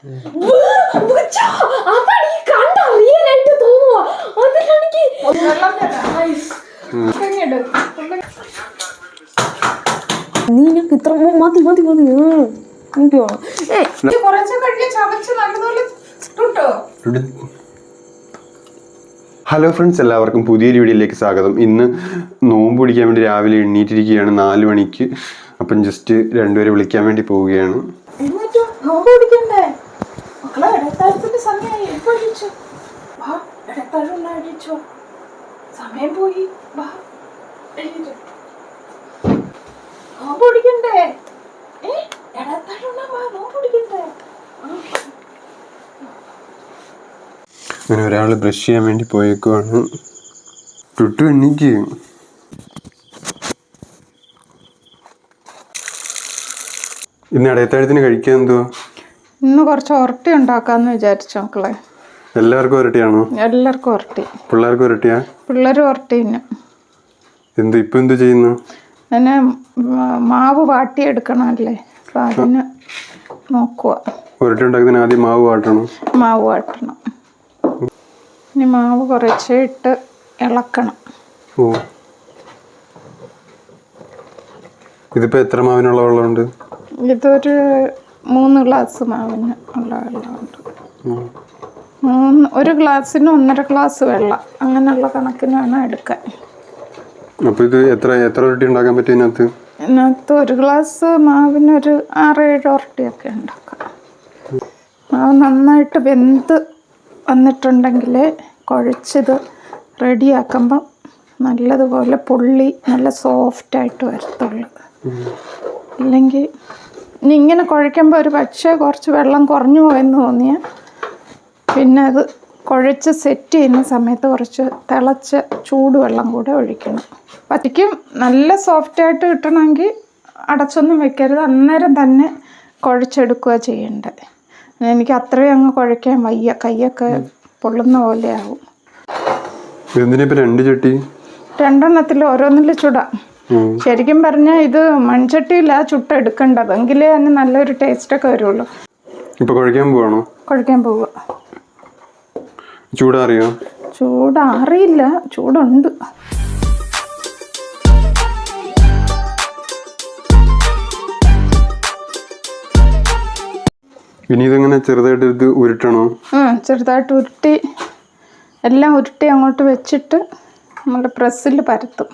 നീ ഇത്ര മതി മതി മതി ഹലോ ഫ്രണ്ട്സ്, എല്ലാവർക്കും പുതിയൊരു വീഡിയോയിലേക്ക് സ്വാഗതം. ഇന്ന് നോമ്പ് പിടിക്കാൻ വേണ്ടി രാവിലെ എണ്ണീറ്റിരിക്കുകയാണ് 4 മണിക്ക്. അപ്പം ജസ്റ്റ് രണ്ടുപേരെ വിളിക്കാൻ വേണ്ടി പോവുകയാണ്. അങ്ങനെ ഒരാൾ ബ്രഷ് ചെയ്യാൻ വേണ്ടി പോയേക്കുവാണ്. ടുട്ടു എണ്ണീക്ക്. ഇന്ന് ഇടയത്താഴത്തിന് കഴിക്കാൻ എന്തുവാ? ഇന്ന് കുറച്ച് ഉരട്ടി ഉണ്ടാക്കാന്ന് വിചാരിച്ചു മക്കളെ. എല്ലാവർക്കും ഉരട്ടിയാണോ? എല്ലാവർക്കും ഉരട്ടി. പിള്ളേർക്ക് ഉരട്ടിയാ? പിള്ളേർ ഉരട്ടി. എന്ത് ഇപ്പൊ എന്ത് ചെയ്യുന്നു? അതിന് മാവ് വാട്ടിയെടുക്കണമല്ലേ, അപ്പൊ അതിന് നോക്കുക. ഉരട്ടി ഉണ്ടാക്കുന്നതിന് ആദ്യം മാവ് വാട്ടണം. മാവ് വാട്ടണം. ഇനി മാവ് കുറച്ച് ഇട്ട് ഇളക്കണം. ഓ, ഇതിപ്പോ എത്ര മാവിനുള്ള വെള്ളമുണ്ട്? ഇതൊരു 3 ഗ്ലാസ് മാവിന് ഉള്ള വെള്ളമുണ്ട്. ഒരു ഗ്ലാസ്സിന് 1.5 ഗ്ലാസ് വെള്ളം, അങ്ങനെയുള്ള കണക്കിന് വേണം എടുക്കാൻ. അപ്പൊ ഇത് എത്ര ഉരുട്ടി ഉണ്ടാക്കാൻ പറ്റും ഇതിനകത്ത്? ഇതിനകത്ത് 1 ഗ്ലാസ് മാവിനൊരു 6-7 ഉരുട്ടിയൊക്കെ ഉണ്ടാക്കാം. മാവ് നന്നായിട്ട് വെന്ത് വന്നിട്ടുണ്ടെങ്കിൽ കുഴച്ചത് റെഡിയാക്കുമ്പം നല്ലതുപോലെ പൊള്ളി നല്ല സോഫ്റ്റായിട്ട് വരത്തുള്ളൂ. ഇല്ലെങ്കിൽ ഇനി ഇങ്ങനെ കുഴയ്ക്കുമ്പോൾ ഒരു പക്ഷേ കുറച്ച് വെള്ളം കുറഞ്ഞു പോയെന്ന് തോന്നിയാൽ പിന്നെ അത് കുഴച്ച് സെറ്റ് ചെയ്യുന്ന സമയത്ത് കുറച്ച് തിളച്ച ചൂടുവെള്ളം കൂടെ ഒഴിക്കണം. പറ്റിക്കും നല്ല സോഫ്റ്റായിട്ട് കിട്ടണമെങ്കിൽ അടച്ചൊന്നും വെക്കരുത്, അന്നേരം തന്നെ കുഴച്ചെടുക്കുക ചെയ്യേണ്ടത്. എനിക്ക് അത്രയും അങ്ങ് കുഴയ്ക്കാൻ വയ്യ, കൈയൊക്കെ പൊള്ളുന്ന പോലെ ആവും. രണ്ടെണ്ണത്തിൽ ഓരോന്നിൽ ചുടാം. ശരിക്കും പറഞ്ഞാൽ ഇത് മൺചട്ടിയിലാ ചുട്ടെടുക്കേണ്ടത്, എങ്കിലേ അതിന് നല്ലൊരു ടേസ്റ്റൊക്കെ വരുള്ളൂ. കുഴയ്ക്കാൻ പോവുക. ചൂടാറിയോ? ചൂടാറിയില്ല, ചൂടുണ്ട്. ഇനി ഇതെങ്ങനെ ചെറുതായിട്ട് ഇത് ഉരുട്ടണോ? ചെറുതായിട്ട് ഉരുട്ടി എല്ലാം ഉരുട്ടി അങ്ങോട്ട് വെച്ചിട്ട് നമ്മുടെ പ്രസ്സിൽ പരത്തും.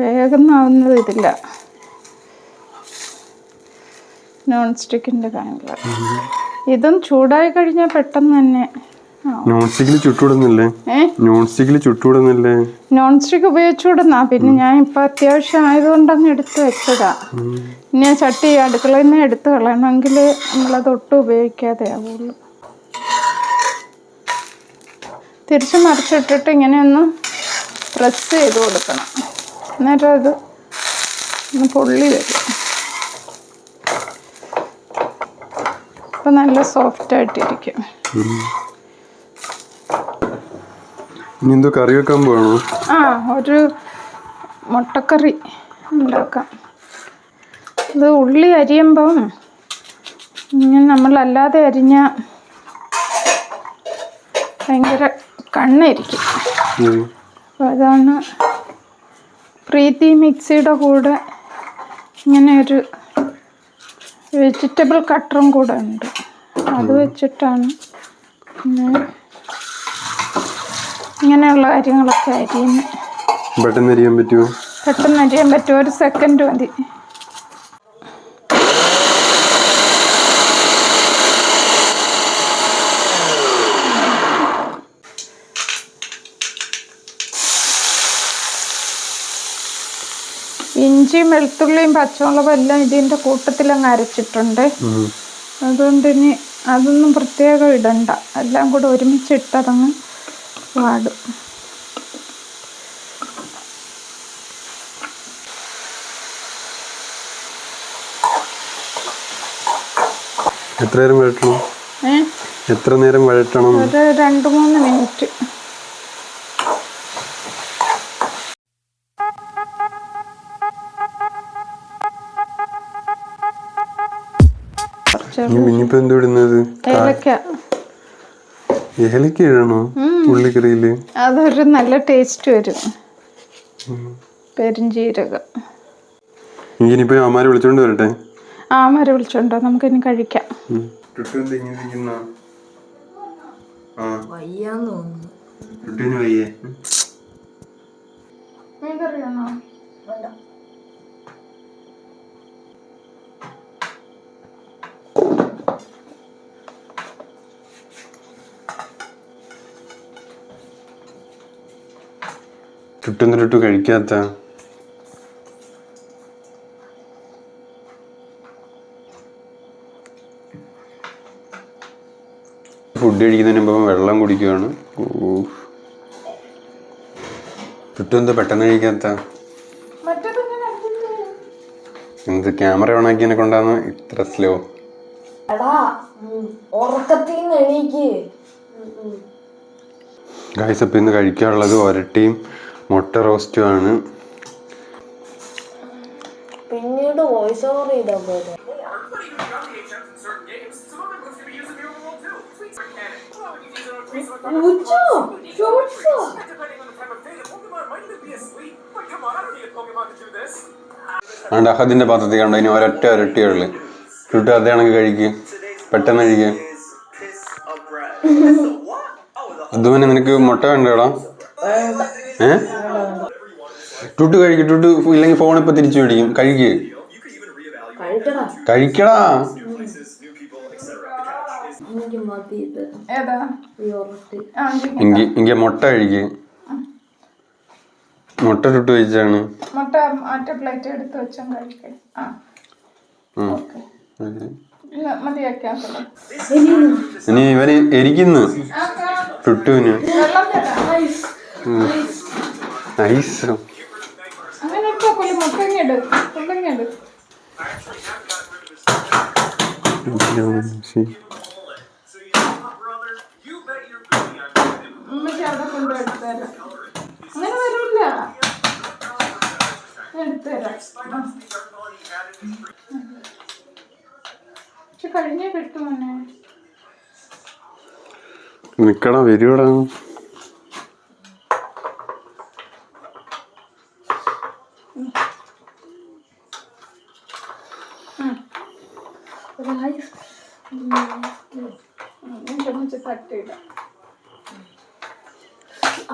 വേഗം ആവുന്നത് ഇതില്ല, നോൺ സ്റ്റിക്കിൻ്റെ പാനിൽ. ഇതും ചൂടായി കഴിഞ്ഞാൽ പെട്ടെന്ന് തന്നെ. നോൺ സ്റ്റിക്കിൽ ചുട്ടുവിടുന്നില്ലേ? നോൺ സ്റ്റിക്ക് ഉപയോഗിച്ചുവിടുന്ന, പിന്നെ ഞാൻ ഇപ്പം അത്യാവശ്യം ആയതുകൊണ്ട് അങ്ങ് എടുത്ത് വെച്ചതാ. ഇനി ആ ചട്ടി അടുക്കളയിൽ നിന്ന് എടുത്ത് കളയണമെങ്കിൽ നമ്മളത് ഒട്ടും ഉപയോഗിക്കാതെ ആവുള്ളൂ. തിരിച്ച് മറിച്ചിട്ടിട്ട് ഇങ്ങനെ ഒന്ന് പ്രസ് ചെയ്ത് കൊടുക്കണം, അന്നേരം അത് ഒന്ന് പൊള്ളി വരും. അപ്പം നല്ല സോഫ്റ്റായിട്ടിരിക്കും. കറി വെക്കാൻ പോകണോ? ഒരു മുട്ടക്കറി ഉണ്ടാക്കാം. ഇത് ഉള്ളി അരിയുമ്പം ഇങ്ങനെ നമ്മളല്ലാതെ അരിഞ്ഞ ഭയങ്കര കണ്ണായിരിക്കും. അപ്പോൾ അതാണ് പ്രീതി മിക്സിയുടെ കൂടെ ഇങ്ങനെ ഒരു വെജിറ്റബിൾ കട്ടറും കൂടെ ഉണ്ട്, അത് വെച്ചിട്ടാണ് ഇങ്ങനെയുള്ള കാര്യങ്ങളൊക്കെ അരിയുന്നത്. പെട്ടെന്ന് അരിയാൻ പറ്റുമോ? പെട്ടെന്ന് അരിയാൻ പറ്റുമോ? 1 സെക്കൻഡ് മതി. ഇഞ്ചിയും വെളുത്തുള്ളിയും പച്ചമുളകും എല്ലാം ഇതിൻ്റെ കൂട്ടത്തിലങ്ങ് അരച്ചിട്ടുണ്ട്. അതുകൊണ്ട് ഇനി അതൊന്നും പ്രത്യേകം ഇടണ്ട, എല്ലാം കൂടെ ഒരുമിച്ചിട്ടതങ്ങ് വാടും. എത്ര നേരം വഴറ്റണം? എത്ര നേരം വഴറ്റണം? ഒരു 2-3 മിനിറ്റ്. ഇനിയിപ്പോ എന്തോ ഇടുന്നത്? ഏലക്ക ഇടണോ ഉള്ളിക്കറിയില്? അതൊരു നല്ല ടേസ്റ്റ് വരും. പെരുംജീരകം. ഇനിയിപ്പോ അമ്മാരെ വിളിച്ചോണ്ട് വരട്ടെ? ആമാരെ വിളിച്ചോണ്ടോ, നമുക്കിനി കഴിക്കാം. മീൻകറിയാണോ? ചുട്ടുന്നിട്ട് കഴിക്കാത്ത ഫുഡ് കഴിക്കുന്നതിന് മുമ്പ് വെള്ളം കുടിക്കുകയാണ്. ചുറ്റെന്താ പെട്ടെന്ന് കഴിക്കാത്ത? എന്ത് ക്യാമറ ഓണാക്കിയതിനെ കൊണ്ടാണ് ഇത്ര സ്ലോ? ഗൈസ്, അപ്പം ഇന്ന് കഴിക്കാനുള്ളത് ഒരട്ടിയും മുട്ട റോസ്റ്റും ആണ്. പിന്നീട് വോയിസ് ഓവർ ചെയ്താൽ പോലെ. ആണ്ട് അഹദിന്റെ പാത്രത്തിൽ കണ്ടോ, ഇനി ഒരൊറ്റ ഒരട്ടിയുള്ളു. ചുട്ട് അതേണെങ്കിൽ കഴിക്കുക, പെട്ടെന്ന് കഴിക്കുക. അതുപോലെ നിനക്ക് മുട്ട വേണ്ടടാ? ടുട്ടു കഴിക്കും. ടുട്ടു ഇല്ലെങ്കിൽ ഫോൺ ഇപ്പൊ തിരിച്ചു മേടിക്കും. കഴിക്ക്, കഴിക്കടാ. എനിക്ക് മുട്ട കഴിക്ക്. മുട്ട ചുട്ട് കഴിച്ചാണ്. ഇനി ഇവന് എരിക്കുന്നു ചുട്ടുവിന്. നൈസ്. കഴിഞ്ഞേ കിട്ടുമോനെ? നിക്കടാ, വരൂടാ.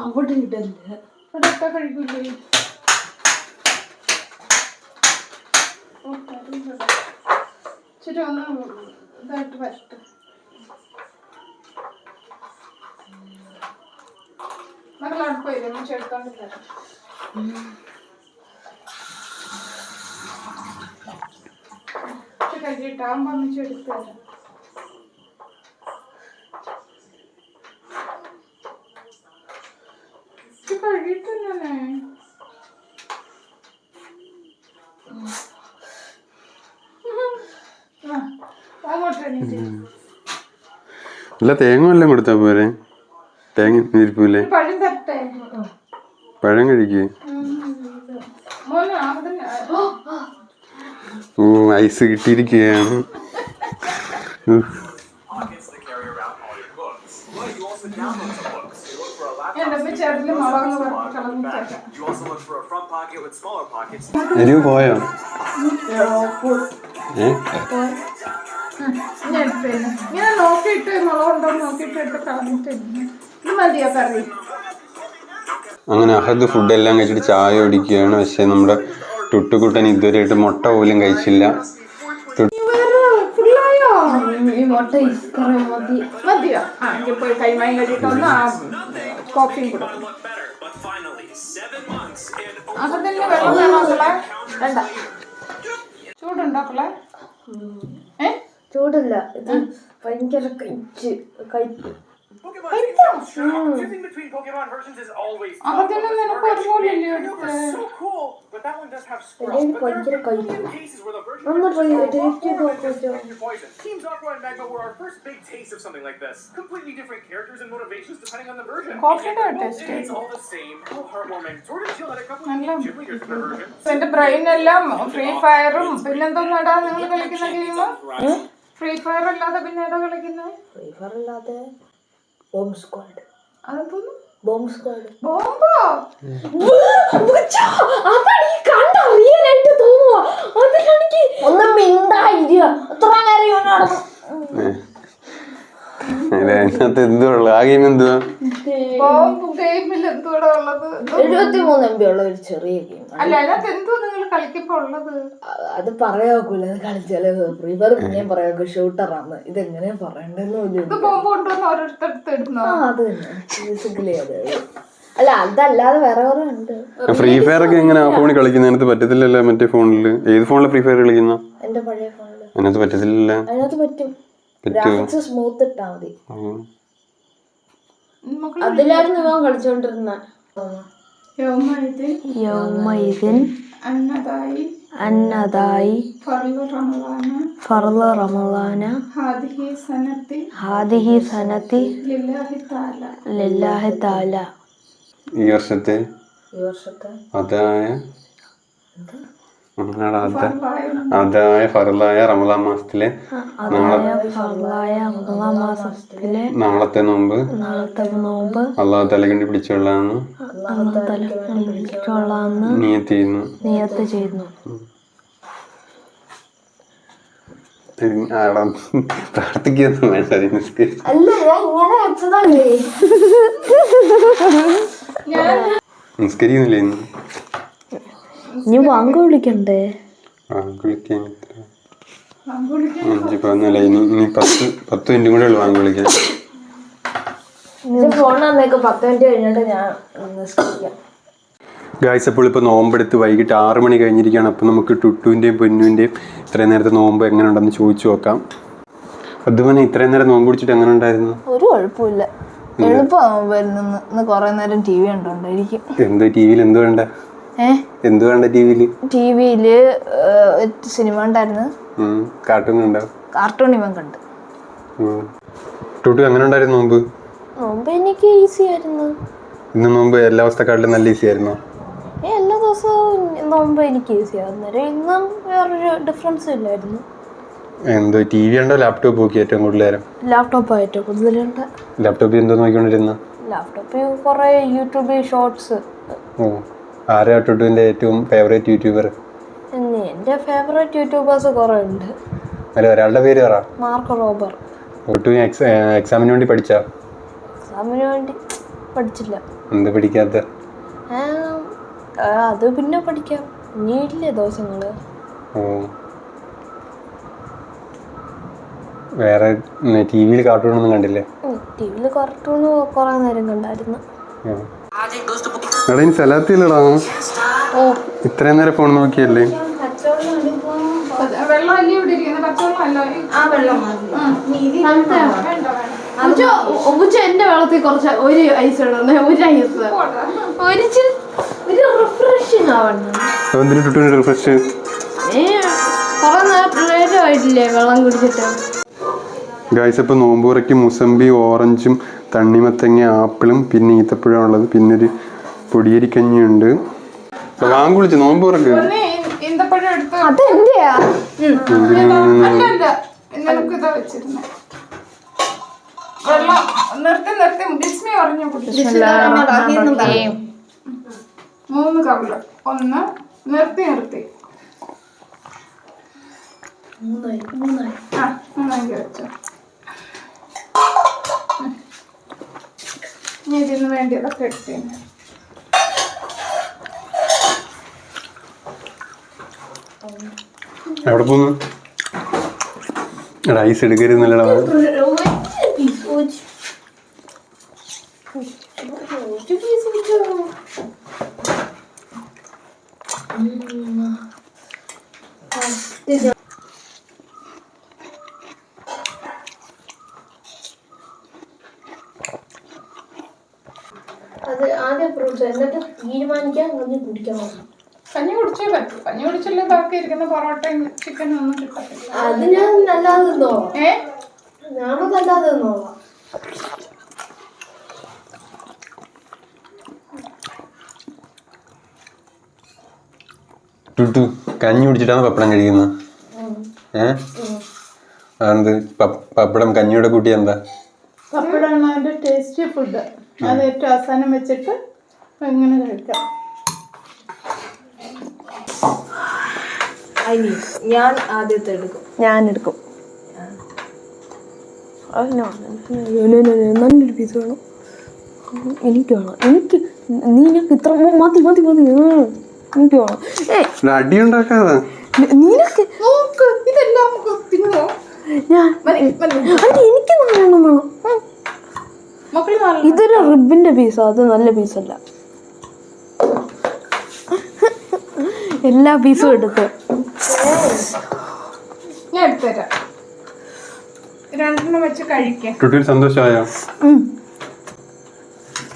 അവിടെ ഇടല്ലേ, അതൊക്കെ കഴിക്കൂലേ? ഇച്ചിരി ഒന്ന് ഇതായിട്ട് വരട്ടെ. നമ്മൾ അടുപ്പില്ല ചെടുത്തോണ്ടില്ല. കഴിയിട്ടാകുമ്പോ ഒന്നിച്ച് എടുത്തു തരാം. കഴിയിട്ട് ഞാനേ അല്ല, തേങ്ങ എല്ലാം കൊടുത്താ പോരെ? തേങ്ങ ഇരിക്കൂലേ? പഴം കഴിക്കേ. ഓ, ഐസ് കിട്ടിയിരിക്കുകയാണ്. എരിവ് പോയോ? ഇങ്ങനെ നോക്കിയിട്ട് മുളകുണ്ടോ നോക്കിയിട്ട് എടുത്ത് കളഞ്ഞിട്ട് മതിയോ കറി? അങ്ങനെ അഹദ് ഫുഡെല്ലാം കഴിച്ചിട്ട് ചായ കുടിക്കുകയാണ്. പക്ഷെ നമ്മുടെ ടുട്ടുകുട്ടൻ ഇതുവരെയായിട്ട് മുട്ട പോലും കഴിച്ചില്ല. മതിയോ? ആ, എങ്കിൽ പോയി കൈമായി കഴിയിട്ടൊന്ന് കോഫിയും കൊടുക്കും. അഹദിന് വെള്ളം വേണോ മക്കളെ? വേണ്ട. ചൂടുണ്ടോ മക്കളെ? ചൂടില്ല, ഇത് ഭയങ്കര കയ്പ്പ്. Choosing between Pokemon versions is always tough. അതിന് നിനക്ക് ഒരുപോലെയല്ലേ I know എടുത്തത്? it's so cool, but that one does have Sprout. But there have been plenty of cases where the version of poison. Teams Aqua and Magma were our first big taste of something like this. Completely different characters and motivations depending on the version. It's all the same. How heartwarming. Sword and Shield had a couple of unique gym leaders in their version. എന്റെ brain എല്ലാം free ഫയറും പിന്നെന്തോന്നാടാ നിങ്ങൾ കളിക്കുന്ന game? Free fire അല്ലാതെ പിന്നെ ഏതാ കളിക്കുന്നത്? ഫ്രീ ഫയർ അല്ലാതെ ബോംബ് സ്ക്വാഡ്. അതെന്തോന്നു? Bomb squad. ബോംബോ? അതാണ് ഈ കണ്ട റിയൽ ആയിട്ട് തോന്നുവാ. അതിലാണെങ്കിൽ ഒന്നും മിണ്ടായില്ല. എത്ര നേരം അതിനകത്ത് എന്തുള്ള ആ ഗെയിം എന്തുവാ? ബോംബ് ഗെയിമിൽ എന്തുവാടാ ഉള്ളത്? 73 MB ഉള്ള ഒരു ചെറിയ ഗെയിം. അല്ല അതിനകത്ത് എന്തോ നിങ്ങൾ കളിക്കുമ്പോ ഉള്ളത്? അത് പറയാക്കൂല, അത് കളിച്ചാലേ ഫ്രീ ഫയർ പിന്നെയും പറയാക്കൂ ഷൂട്ടറാണ്. ഇതെങ്ങനെയാ പറയണ്ടെന്ന് ഇത് ബോംബ് കൊണ്ടുവന്ന് ഓരോരുത്തടുത്ത് ഇടുന്നു. അത് തന്നെ ബേസിക്കലി അതെ. അല്ല അതല്ലാതെ വേറെ കുറെ ഉണ്ട്. ഫ്രീ ഫയർ ഒക്കെ എങ്ങനെ ഫോണിൽ കളിക്കുന്നതിനകത്ത് പറ്റത്തില്ലല്ലോ? മറ്റേ ഫോണില് ഏത് ഫോണില് ഫ്രീ ഫയർ കളിക്കുന്ന? എന്റെ പഴയ ഫോണില് അതിനകത്ത് പറ്റത്തില്ല. അതിനകത്ത് പറ്റും. ഗ്രാഫിക്സ് സ്മൂത്ത് ഇട്ടാ മതി. അതിലായിരുന്നു ഇവൻ കളിച്ചോണ്ടിരുന്ന. യൗമൈദിൻ അന്നദായി ഫർള റമളാന ഹാദിഹി സനതി ലില്ലാഹി തആല. ഈ വർഷത്തെ അതായ ഫർളായ റമളാൻ മാസത്തിലെ നാളത്തെ നോമ്പ് അള്ളാഹു തആല കണ്ടുപിടിച്ചുള്ളാന്ന് നിയത്ത് ചെയ്യുന്നു. പ്രാർത്ഥിക്കൊന്നും വേണ്ട. നിസ്കരിക്കുന്നില്ലേ ഇന്ന്? ഇനി വാങ്ക് വിളിക്കണ്ടേ? വിളിക്കാൻ 5-11 ഇനി 10 മിനിറ്റും കൂടെ ഉള്ളു വാങ്ങി വിളിക്കാൻ. ഫോൺ വന്നേക്ക് 10 മിനിറ്റ് കഴിഞ്ഞിട്ട് ഞാൻ നിസ്കരിക്കാം. ഗായ്സ്, അപ്പോൾ ഇപ്പോൾ നോമ്പെടുത്ത് വൈകിട്ട് 6 മണി കഴിഞ്ഞിരിക്കുകയാണ്. അപ്പോൾ നമുക്ക് ടുട്ടുവിൻ്റെയും പൊന്നുവിൻ്റെയും ഇത്രയും നേരത്തെ നോമ്പ് എങ്ങനെ ഉണ്ടെന്ന് ചോദിച്ചു നോക്കാം. അതുപോലെ ഇത്രയും നേരം നോമ്പ് പിടിച്ചിട്ട് എങ്ങനെ ഉണ്ടായിരുന്നു? ഒരു കുഴപ്പമില്ല, എളുപ്പമാകുമ്പോൾ കുറെ നേരം TV കണ്ടോണ്ടിരിക്കും. എന്തോ ടിവിയിൽ എന്ത് വേണ്ട? എന്ത് വേണ്ട ടിവിയില്? സിനിമ ഉണ്ടായിരുന്നു, കാർട്ടൂൺ ഉണ്ടാവും. കാർട്ടൂൺ ഇവൻ കണ്ട്. ടുട്ടു എങ്ങനെ ഉണ്ടായിരുന്നു നോമ്പ്? നോമ്പ് എനിക്ക് ഈസി ആയിരുന്നു. ഇന്ന് നോമ്പ് എല്ലാ ദിവസത്തെക്കാട്ടിലും നല്ല ഈസി ആയിരുന്നു? എല്ലാ ദിവസവും നോമ്പ് എനിക്ക് ഈസി ആവുന്നേരം ഇന്നും വേറൊരു ഡിഫറൻസ് ഇല്ലായിരുന്നു. എന്തോ ടിവി ഉണ്ടോ ലാപ്ടോപ്പ് നോക്കി ഏറ്റവും കൂടുതൽ നേരം? ലാപ്ടോപ്പ് ഏറ്റവും കൂടുതലുണ്ട്. ലാപ്ടോപ്പിൽ എന്തോ നോക്കിക്കൊണ്ടിരുന്ന? ലാപ്ടോപ്പിൽ കുറെ യൂട്യൂബിൽ ഷോർട്സ്. ആരാ ടുട്ടുവിന്റെ ഏറ്റവും ഫേവറേറ്റ് യൂട്യൂബർ? എന്റെ ഫേവറേറ്റ് യൂട്യൂബേഴ്സ് കുറെ ഉണ്ട്. അല്ല, ഒരാളുടെ പേര് പറ. Mark robber. ടുട്ടു എക്സാമിന് വേണ്ടി പഠിച്ചാ? എക്സാമിന് വേണ്ടി പഠിച്ചില്ല. എന്ത് പഠിക്കാത്ത? അത് പിന്നെ പഠിക്കാം, ഇനിയില്ലേ ദിവസങ്ങള്. വേറെ ടിവിയിൽ കാർട്ടൂൺ ഒന്നും കണ്ടില്ലേ? ടിവിയില് കാർട്ടൂണ് കുറെ നേരം കണ്ടായിരുന്നു. എടാ ഇനി സലാത്തില്ലടാ, ഇത്രയും നേരം ഫോൺ നോക്കിയല്ലേ? എന്റെ വെള്ളത്തിൽ കുറച്ച് ഒരു ഐസ് ഇടണേ, ഒരു ഐസ് ഒരു റിഫ്രഷിങ് ആവണം. റിഫ്രഷ് കുറെ നേരമായിട്ടില്ലേ വെള്ളം കുടിച്ചിട്ട്. ഗായ്സ്, ഇപ്പോൾ നോമ്പൂറയ്ക്ക് മുസമ്പി, ഓറഞ്ചും തണ്ണിമത്തങ്ങ, ആപ്പിളും പിന്നെ ഈത്തപ്പഴം ഉള്ളത്, പിന്നെ ഒരു പൊടിയരിക്കഞ്ഞിയുണ്ട്. വാങ്ങി നോമ്പൂറക്ക് അതെന്റെയാ? മൂന്ന് കവിള്, ഒന്ന് നിർത്തി നിർത്തി മൂന്നായി വെച്ചോ. ഇനി ഇതിന് വേണ്ടിയതൊക്കെ എടുത്തേനെ. എവിടെ പോന്നു? റൈസ് എടുക്കരുന്നല്ലടാ. ഫ്രൂട്ട്സ് എന്നിട്ട് തീരുമാനിക്കാൻ കുടിക്കണം. കഞ്ഞി കുടിച്ചേ പറ്റൂ. കഞ്ഞി കുടിച്ചില്ലേ ബാക്കി ഇരിക്കുന്ന പൊറോട്ടയും ചിക്കനും ഒന്നും കിട്ടത്തില്ല. അത് ഞാൻ അല്ലാതെ തിന്നോളാം. ഞാനതല്ലാതെ തിന്നോളാം. ടുട്ടു കഞ്ഞി കുടിച്ചിട്ടാണ് പപ്പടം കഴിക്കുന്നത്. അതെന്ത് പപ്പടം കഞ്ഞിയുടെ കൂട്ടി എന്താ? പപ്പടമാണ് അതിൻ്റെ ടേസ്റ്റി ഫുഡ്. അത് ഏറ്റവും അവസാനം വെച്ചിട്ട് എങ്ങനെ കഴിക്കാം. ഞാൻ ആദ്യത്തെ എടുക്കും. ഞാനെടുക്കും. നല്ലൊരു പീസ് വേണം. എനിക്ക് വേണം. നിനക്ക് ഇത്ര മതി മതി മതി. എനിക്ക് വേണം. അടി ഉണ്ടാക്കാതെ നിനക്ക് ഇതെല്ലാം തിന്നോ? എനിക്ക് 4 എണ്ണം വേണം. ഇതൊരു റിബിന്റെ പീസാ, അത് നല്ല പീസല്ല. എല്ലാ പീസും എടുത്ത് ഞാൻ എടുത്തുതരാം. 2 വെച്ച് കഴിക്കാം. ടുട്ടു സന്തോഷമായോ?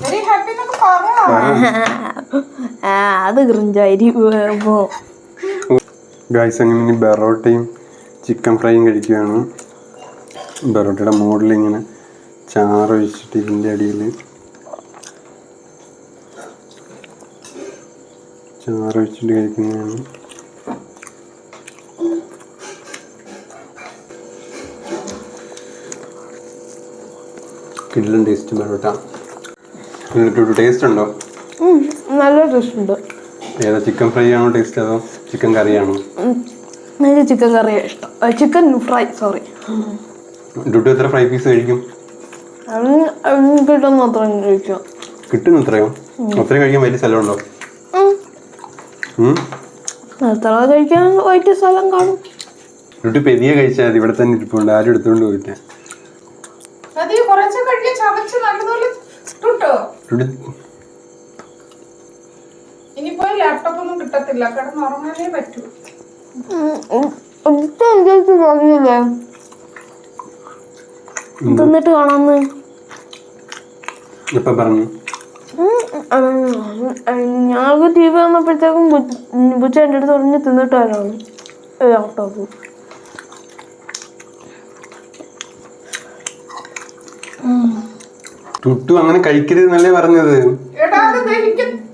വെരി ഹാപ്പി എന്നൊക്കെ പറഞ്ഞോ. അത് ക്രിഞ്ചായിരിക്കും. ഗൈസ് അങ്ങനെ ബെറോട്ടയും ചിക്കൻ ഫ്രൈയും കഴിക്കുകയാണ്. ബെറോട്ടയുടെ മോഡൽ ഇങ്ങനെ ചാറ് ഒഴിച്ചിട്ട് ഇതിൻ്റെ അടിയിൽ ചാറ് ഒഴിച്ചിട്ട് കഴിക്കുന്നതാണ്. കിടിലൻ ടേസ്റ്റ് ബെറോട്ട. ടേസ്റ്റ് ഉണ്ടോ? നല്ല ടേസ്റ്റ് ഉണ്ട്. ഏതാ, ചിക്കൻ ഫ്രൈ ആണോ ടേസ്റ്റ് അതോ ചിക്കൻ കറിയാണോ? എനിക്ക് ചിക്കൻ കറിയാണ് ഇഷ്ടം. Chicken fry, sorry. ഡുട്ടു എത്ര ഫ്രൈ പീസ് കഴിക്കും? കിട്ടുന്ന അത്ര കഴിക്കാം. കിട്ടുന്ന അത്രയോ? അത്രയും കഴിക്കാൻ വലിയ സ്ഥലമുണ്ടോ? അത്ര കഴിക്കാൻ വലിയ സ്ഥലം കാണും. ഡുട്ടു പെരിയ കഴിച്ചാൽ മതി, ഇവിടെ തന്നെ ഇരിപ്പുണ്ട്, ആരും എടുത്തുകൊണ്ട് പോയിട്ടേ. ഇനിയിപ്പോ ലാപ്ടോപ്പ് ഒന്നും കിട്ടത്തില്ല, കിടന്നുറങ്ങാനേ പറ്റൂ. തിന്നിട്ട് കാണാന്ന് എപ്പ പറഞ്ഞു? ഞങ്ങൾക്ക് ടി വി വന്നപ്പോഴത്തേക്കും ബുച്ച എൻ്റെ അടുത്ത് പറഞ്ഞ് തിന്നിട്ട് വരാണ് ലാപ്ടോപ്പ്. ടുട്ടു അങ്ങനെ കഴിക്കരുത് എന്നല്ലേ പറഞ്ഞത്?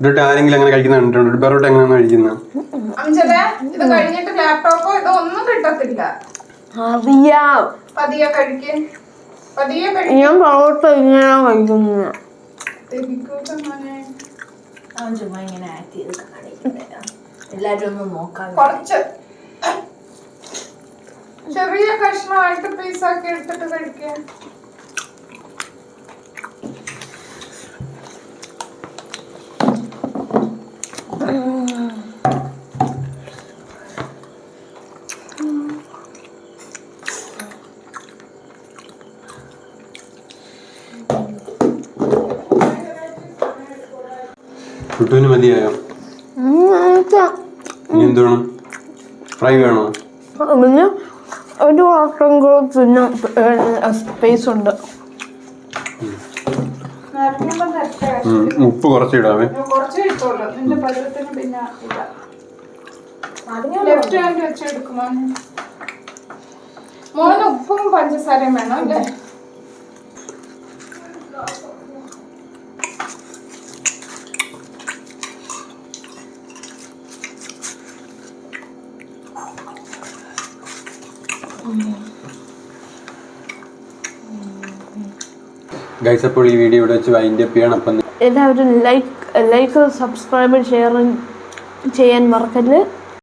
ഡുട്ടു ആരെങ്കിലും അങ്ങനെ കഴിക്കുന്ന കണ്ടിട്ടുണ്ടോ? ബെറോട്ട എങ്ങനെയാണ് കഴിക്കുന്നത്? ഇത് കഴിഞ്ഞിട്ട് ലാപ്ടോപ്പോ ഇതൊന്നും കിട്ടത്തില്ല. അറിയാം. പതിയെ കഴിക്കേ, പതിയെ ഞാൻ പൊറോട്ട ഇങ്ങനെയാ കഴിക്കുന്നത്. ചുമ്മാ ഇങ്ങനെ ആക്ട് ചെയ്ത് എല്ലാരും ഒന്ന് നോക്കാം. കുറച്ച് ചെറിയ കഷ്ണമായിട്ട് പീസാക്കി എടുത്തിട്ട് കഴിക്കുക. ടുട്ടുവിന് മതിയായോ? ഇനി എന്ത് വേണം? ഫ്രൈ വേണോ? പിന്നെ ഒരു വാട്ടം കൂടെ പിന്നെ സ്പേസ് ഉണ്ട്. ഉപ്പ് കുറച്ചിടാവേ. കുറച്ച് കിട്ടുമല്ലോ നിന്റെ പരുവത്തിന്. പിന്നെ ലെഫ്റ്റ് ഹാൻഡ് വെച്ചെടുക്കുമോ മോന്? ഉപ്പും പഞ്ചസാരയും വേണം അല്ലേ? ഗൈസ്, അപ്പോൾ ഈ വീഡിയോ ഇവിടെ വെച്ച് വൈൻഡ് അപ്പ് ചെയ്യണം. അപ്പം എല്ലാവരും ലൈക്ക് സബ്സ്ക്രൈബ് ഷെയർ ചെയ്യാൻ മറക്കരുത്.